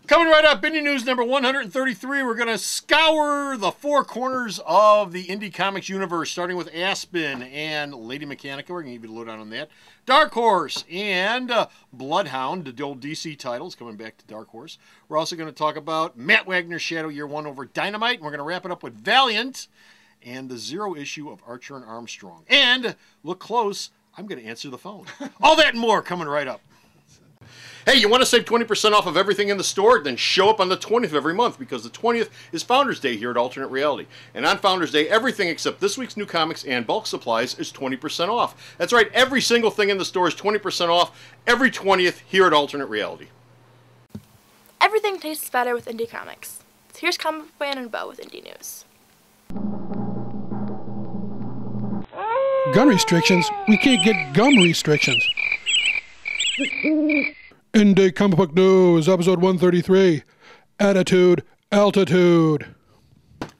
Coming right up, Indy News number 133. We're going to scour the four corners of the Indy Comics universe, starting with Aspen and Lady Mechanica. We're going to give you a lowdown on that. Dark Horse and Bloodhound, the old DC titles, coming back to Dark Horse. We're also going to talk about Matt Wagner's Shadow Year 1 over Dynamite. And we're going to wrap it up with Valiant and the Zero issue of Archer and Armstrong. And look close, I'm going to answer the phone. All that and more coming right up. Hey, you want to save 20% off of everything in the store? Then show up on the 20th of every month, because the 20th is Founders Day here at Alternate Reality. And on Founders Day, everything except this week's new comics and bulk supplies is 20% off. That's right, every single thing in the store is 20% off every 20th here at Alternate Reality. Everything tastes better with Indy Comics. So here's Comic Book Man and Bo with Indy News. Gun restrictions? We can't get gum restrictions. Indy Comic Book News, episode 133, Attitude, Altitude.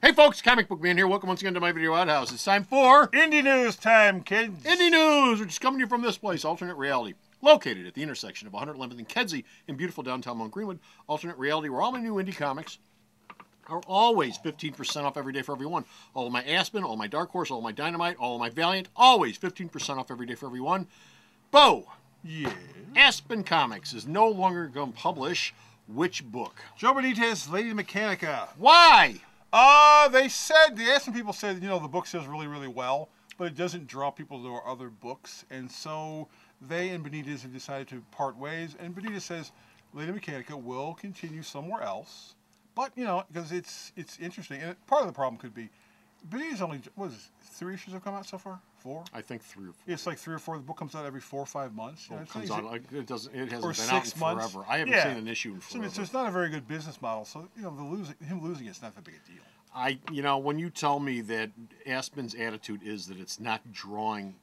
Hey folks, Comic Book Man here. Welcome once again to my video outhouse. It's time for Indy News time, kids. Indy News, which is coming to you from this place, Alternate Reality. Located at the intersection of 111th and Kedzie in beautiful downtown Mount Greenwood, Alternate Reality, where all my new indie comics are always 15% off every day for everyone. All of my Aspen, all of my Dark Horse, all of my Dynamite, all of my Valiant, always 15% off every day for everyone. Bo. Yeah. Aspen Comics is no longer going to publish which book? Joe Benitez, Lady Mechanica. Why? The Aspen people said, the book sells really, really well, but it doesn't draw people to our other books, and so they and Benitez have decided to part ways, and Benitez says Lady Mechanica will continue somewhere else, but, because it's interesting, and part of the problem could be Benitez only, 3 issues have come out so far? 4? I think 3 or 4. It's like 3 or 4. The book comes out every 4 or 5 months. It comes out, it hasn't been out in 6 months. forever. I haven't seen an issue in forever. So it's not a very good business model. So him losing it's not that big a deal. When you tell me that Aspen's attitude is that it's not drawing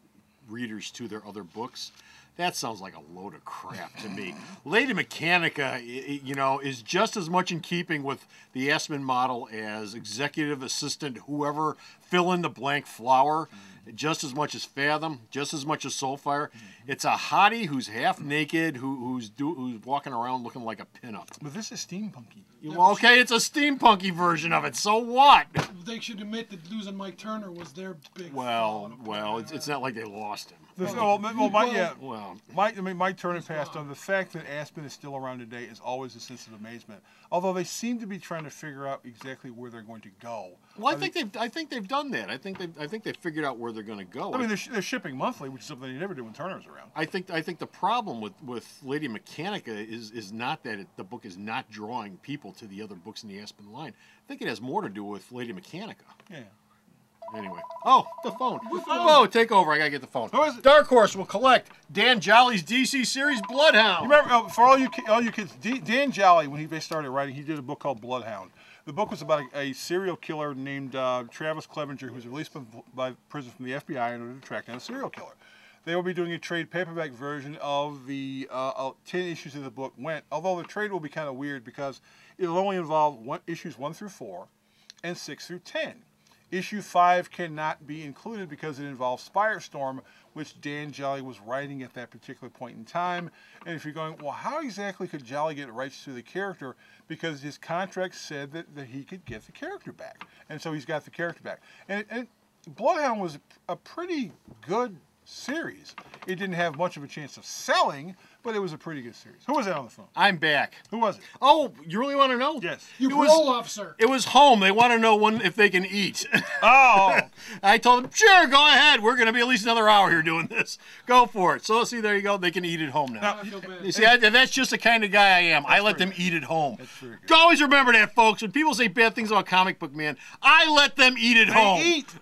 readers to their other books, that sounds like a load of crap to me. Lady Mechanica, is just as much in keeping with the Aspen model as executive assistant, whoever, fill in the blank flower, just as much as Fathom, just as much as Soulfire. It's a hottie who's half naked, who's walking around looking like a pinup. But this is steampunky. Okay, it's a steampunky version of it. So what? They should admit that losing Mike Turner was their big Well, it's not like they lost him. Mike Turner passed on. The fact that Aspen is still around today is always a sense of amazement. Although they seem to be trying to figure out exactly where they're going to go. Well, I think they've done that. I think they've figured out where they're going to go. I mean, they're shipping monthly, which is something they never did when Turner was around. I think the problem with Lady Mechanica is not that the book is not drawing people to the other books in the Aspen line. I think it has more to do with Lady Mechanica. Yeah. Anyway. Oh, the phone. Oh, take over. I got to get the phone. Who is it? Dark Horse will collect Dan Jolly's DC series Bloodhound. You remember, for all you kids, Dan Jolly, when he started writing, he did a book called Bloodhound. The book was about a serial killer named Travis Clevenger, who was released by prison from the FBI in order to track down a serial killer. They will be doing a trade paperback version of the 10 issues of the book although the trade will be kind of weird because it'll only involve issues 1 through 4 and 6 through 10. Issue 5 cannot be included because it involves Firestorm, which Dan Jolly was writing at that particular point in time. And if you're going, well, how exactly could Jolly get rights to the character? Because his contract said that he could get the character back. And so he's got the character back. And Bloodhound was a pretty good series. It didn't have much of a chance of selling, but it was a pretty good series. Who was that on the phone? I'm back. Who was it? Oh, you really want to know? Yes. You parole officer. It was home. They want to know if they can eat. Oh. I told them, sure, go ahead. We're going to be at least another hour here doing this. Go for it. So, see, there you go. They can eat at home now. You see, that's just the kind of guy I am. I let them eat at home. That's very good. Always remember that, folks. When people say bad things about Comic Book Man, I let them eat at home. They eat.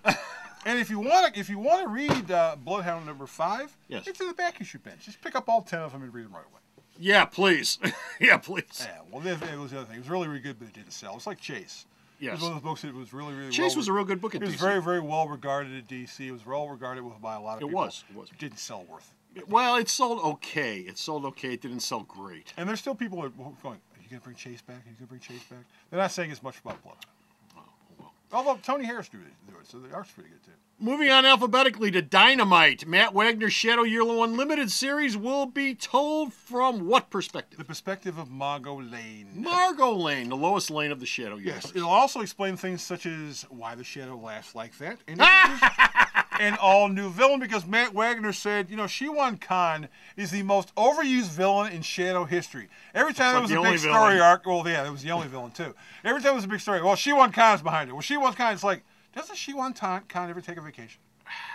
And if you want to read Bloodhound number 5, yes, it's in the back issue bench. Just pick up all 10 of them and read them right away. Yeah, please. Yeah, please. Yeah, well, it was the other thing. It was really, really good, but it didn't sell. It's like Chase. Yes. It was one of those books that was really, really Chase was a real good book at DC. It was very, very well regarded at DC. It was well regarded by a lot of people. It was. It didn't sell worth. Well, it sold okay. It didn't sell great. And there's still people who are going, are you going to bring Chase back? Are you going to bring Chase back? They're not saying as much about Bloodhound. Although Tony Harris do it, so the art's pretty good too. Moving on alphabetically to Dynamite. Matt Wagner's Shadow Yearling Unlimited series will be told from what perspective? The perspective of Margot Lane. Margot Lane, the lowest lane of the Shadow universe. Yes, it'll also explain things such as why the Shadow laughs like that, and an all-new villain, because Matt Wagner said, you know, Shiwan Khan is the most overused villain in Shadow history. Every time there was a big story arc, well, yeah, that was the only villain, too. Every time there was a big story, well, Shiwan Khan's behind it. Well, Shiwan Khan, it's like, doesn't Shiwan Khan ever take a vacation?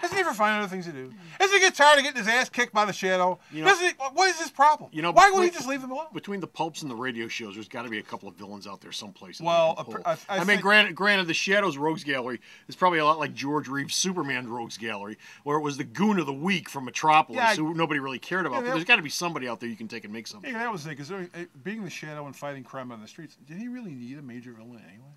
Doesn't he ever find other things to do? Doesn't he get tired of getting his ass kicked by the Shadow? You know, what is his problem? You know, why wouldn't he just leave him alone? Between the pulps and the radio shows, there's got to be a couple of villains out there someplace. Well, I mean, granted, the Shadow's Rogues Gallery is probably a lot like George Reeves' Superman Rogues Gallery, where it was the goon of the week from Metropolis, who nobody really cared about. But there's got to be somebody out there you can take and make something. Yeah, that was the thing, because being the Shadow and fighting crime on the streets, did he really need a major villain anyway?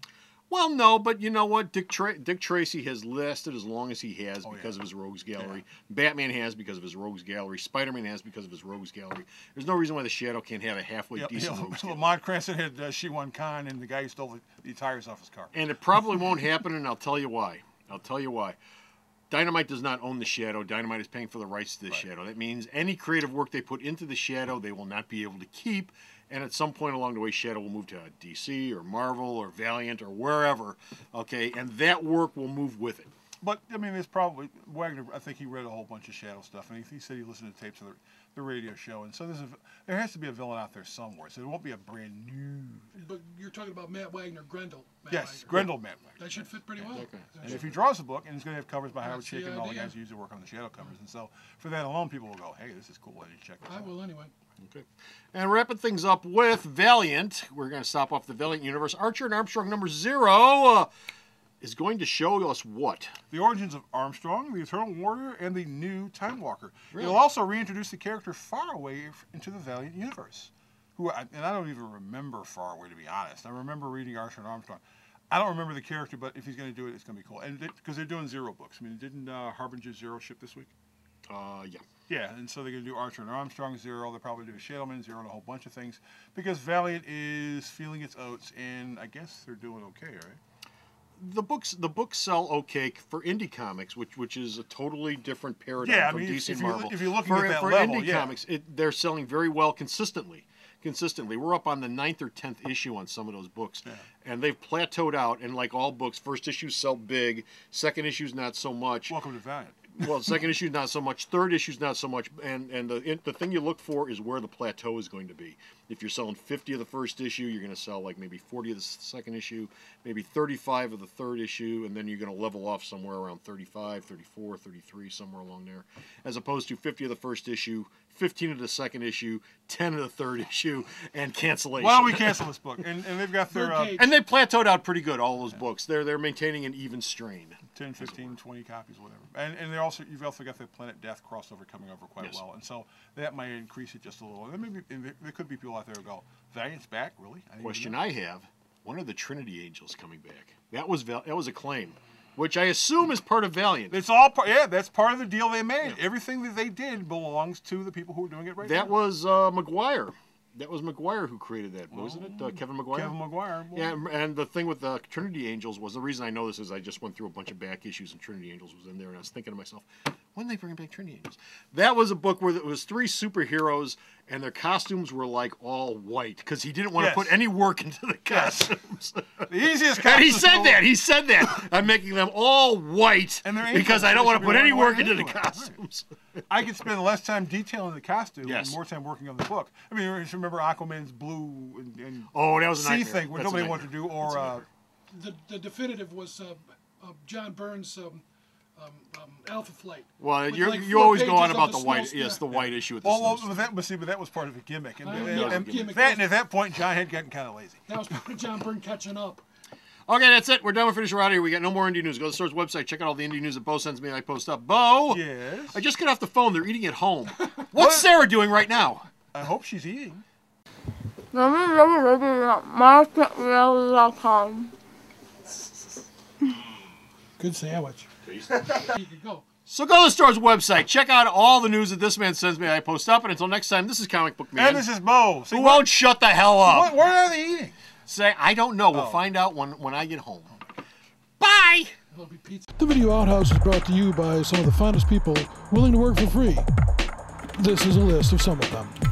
Well, no, but you know what? Dick Tracy has lasted as long as he has because of his Rogues Gallery. Yeah. Batman has because of his Rogues Gallery. Spider-Man has because of his Rogues Gallery. There's no reason why the Shadow can't have a halfway decent Rogues Gallery. Lamont Cranston had Shiwan Khan and the guy who stole the tires off his car. And it probably won't happen, and I'll tell you why. Dynamite does not own the Shadow. Dynamite is paying for the rights to the Shadow. That means any creative work they put into the Shadow, they will not be able to keep. And at some point along the way, Shadow will move to DC or Marvel or Valiant or wherever, okay? And that work will move with it. But, I mean, there's probably, Wagner, I think he read a whole bunch of Shadow stuff, and he said he listened to tapes of the radio show, and so there has to be a villain out there somewhere, so it won't be a brand new. But you're talking about Matt Wagner, Grendel. Grendel Matt Wagner. That should fit pretty well. Okay. And if he draws a book, and he's going to have covers by Howard Chaykin and all the guys who used to work on the Shadow covers, and so for that alone, people will go, hey, this is cool, I need to check this out. I will anyway. Okay. And wrapping things up with Valiant, we're going to stop off the Valiant universe. Archer and Armstrong number 0 is going to show us what? The origins of Armstrong, the Eternal Warrior, and the new Time Walker. Really? It'll also reintroduce the character Faraway into the Valiant universe. And I don't even remember Faraway, to be honest. I remember reading Archer and Armstrong. I don't remember the character, but if he's going to do it, it's going to be cool. And because they're doing 0 books. I mean, didn't Harbinger 0 ship this week? Yeah. Yeah, and so they're going to do Archer and Armstrong 0. They'll probably do a Shadowman 0 and a whole bunch of things because Valiant is feeling its oats, and I guess they're doing okay, right? The books sell okay for indie comics, which is a totally different paradigm from DC and Marvel. If you're looking at that level, indie comics, they're selling very well consistently. We're up on the 9th or 10th issue on some of those books, and they've plateaued out. And like all books, first issues sell big, second issues not so much. Welcome to Valiant. Well, second issue not so much, third issue not so much, and the thing you look for is where the plateau is going to be. If you're selling 50 of the first issue, you're going to sell like maybe 40 of the second issue, maybe 35 of the third issue, and then you're going to level off somewhere around 35, 34, 33, somewhere along there. As opposed to 50 of the first issue, 15 of the second issue, 10 of the third issue, and cancellation. Why don't we cancel this book? And they've got their... and they plateaued out pretty good, all those books. They're maintaining an even strain. 10, 15, 20 copies, whatever. And you've also got the Planet Death crossover coming over quite well. And so that might increase it just a little. And there could be people out there who go, Valiant's back? Really? Question I have, when are the Trinity Angels coming back? That was a claim, which I assume is part of Valiant. It's all part, that's part of the deal they made. Yeah. Everything that they did belongs to the people who are doing it right now. That was McGuire. That was McGuire who created that, wasn't it? Kevin McGuire? Kevin McGuire. Boy. Yeah, and the thing with the Trinity Angels was, the reason I know this is I just went through a bunch of back issues and Trinity Angels was in there, and I was thinking to myself, when are they bringing back Trinity Angels? That was a book where it was 3 superheroes, and their costumes were like all white, because he didn't want to put any work into the costumes. The easiest costumes. And he said that. I'm making them all white, because I don't want to put any work into the costumes. Right. I could spend less time detailing the costume and more time working on the book. I mean, remember Aquaman's blue and that was a sea thing, where nobody wanted to do, or the definitive was John Byrne's Alpha Flight. Well, you always go on about the white, the white issue with the but that was part of the gimmick, and at that point, John had gotten kind of lazy. That was part of John Byrne catching up. Okay, that's it. We're done. We're finished. We're out of here. We got no more indie news. Go to the store's website. Check out all the indie news that Bo sends me and I post up. Bo! Yes? I just got off the phone. They're eating at home. What's Sarah doing right now? I hope she's eating. marketreality.com. Good sandwich. You can go. So go to the store's website. Check out all the news that this man sends me and I post up. And until next time, this is Comic Book Man. And this is Bo. Who won't shut the hell up. What are they eating? Say, I don't know. We'll find out when I get home. Bye! It'll be pizza. The Video Outhouse is brought to you by some of the finest people willing to work for free. This is a list of some of them.